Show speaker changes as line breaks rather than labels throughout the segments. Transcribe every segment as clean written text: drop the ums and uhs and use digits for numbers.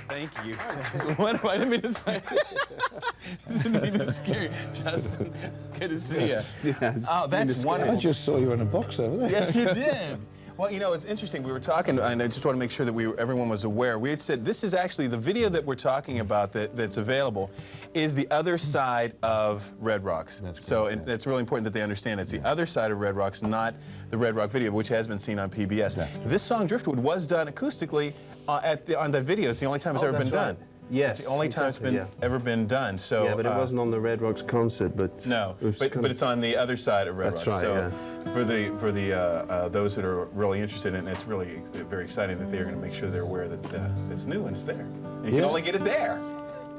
Thank you. What? I didn't mean to say. Didn't mean to scare you. Justin, good to see you.
Yeah,
oh, that's wonderful.
I just saw you in a box over there.
Yes, you did. Well, you know, it's interesting. We were talking, and I just want to make sure that everyone was aware. We had said this is actually the video that we're talking about that's available is the other side of Red Rocks. That's so it's really important that they understand it's the other side of Red Rocks, not the Red Rock video, which has been seen on PBS. This song, Driftwood, was done acoustically on the video. It's the only time it's ever been done.
Yes,
it's the only time it's been ever been done. So
yeah, but it wasn't on the Red Rocks concert. But
no, but it's on the other side of Red Rocks.
That's right.
So
yeah.
for those that are really interested in it, it's really very exciting that they're going to make sure they're aware that it's new and it's there. And you can only get it there.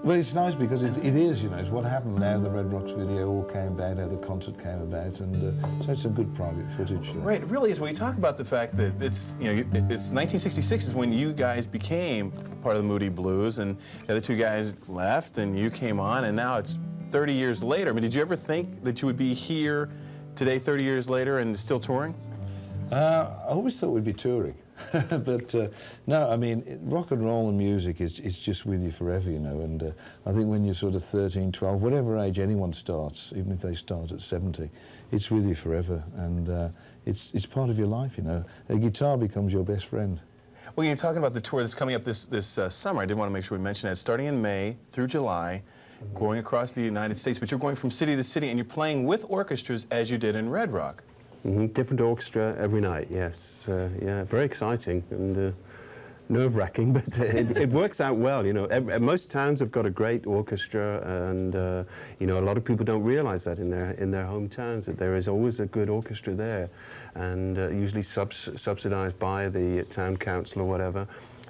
Well, it's nice because it is, you know, it's what happened now. The Red Rocks video all came about, how the concert came about, and so it's a good private footage.
Right, it really is. When you talk about the fact that it's 1966 is when you guys became part of the Moody Blues, and the other two guys left, and you came on, and now it's 30 years later. I mean, did you ever think that you would be here today, 30 years later, and still touring?
I always thought we'd be touring. But no, I mean, rock and roll and music is just with you forever, you know, and I think when you're sort of 13, 12, whatever age anyone starts, even if they start at 70, it's with you forever, and it's part of your life, you know. A guitar becomes your best friend.
Well, you're talking about the tour that's coming up this summer. I did want to make sure we mention it. Starting in May through July, going across the United States, but you're going from city to city, and you're playing with orchestras as you did in Red Rock.
Different orchestra every night, yes. Yeah, very exciting and nerve-wracking, but it works out well, you know. Most towns have got a great orchestra, and you know, a lot of people don't realize that in their hometowns, that there is always a good orchestra there, and usually subsidized by the town council or whatever.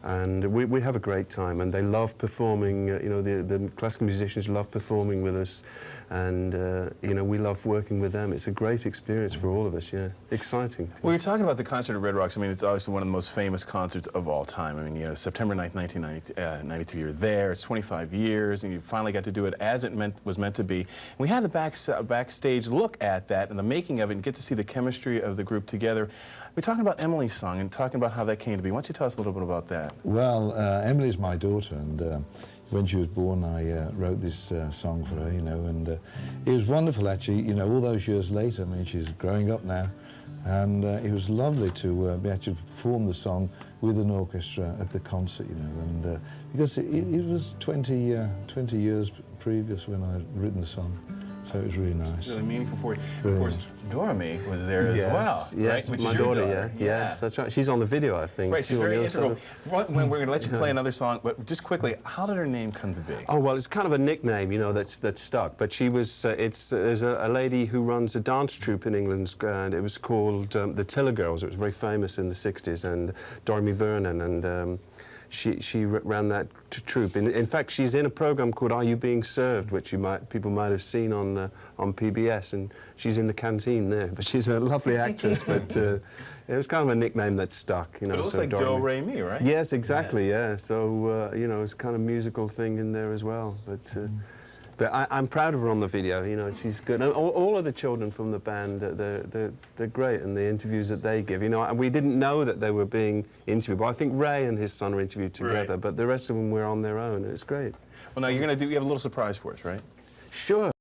And we have a great time, and they love performing. You know, the classical musicians love performing with us, and you know, we love working with them. It's a great experience for all of us. Yeah, exciting.
Well, you're talking about the concert at Red Rocks. I mean, it's obviously one of the most famous concerts of all time. I mean, you know, September 9th, 1992, you're there. It's 25 years, and you finally got to do it as it was meant to be. And we had the backstage look at that and the making of it, and get to see the chemistry of the group together. We're talking about Emily's song and talking about how that came to be. Why don't you tell us a little bit about that?
Well, Emily's my daughter, and when she was born, I wrote this song for her, you know, and it was wonderful, actually, you know, all those years later. I mean, she's growing up now, and it was lovely to be able to perform the song with an orchestra at the concert, you know, and because it was 20 years previous when I'd written the song. So it was really nice.
Really meaningful for you. Of course, Dorothy was there as well.
Yes,
right? Which
my
is your
daughter, yeah. Yes, that's right. She's on the video, I think.
Right, she's very integral. When we're going to let you play another song, but just quickly, how did her name come to be?
Oh, well, it's kind of a nickname, you know, that's stuck. But she was, there's a lady who runs a dance troupe in England, and it was called the Tiller Girls. It was very famous in the 60s, and Dorothy Vernon, and she ran that troupe. In fact, she's in a program called Are You Being Served, which people might have seen on PBS, and she's in the canteen there. But she's a lovely actress, but it was kind of a nickname that stuck, you know.
But it looks
so
like Do, Re, Mi, right?
Yes, exactly, yeah. So, you know, it's kind of musical thing in there as well. But I'm proud of her on the video, you know, she's good. And all of the children from the band, they're great, and the interviews that they give, you know, and we didn't know that they were being interviewed, but I think Ray and his son were interviewed together, but the rest of them were on their own. It's great.
Well, now you have a little surprise for us, right?
Sure.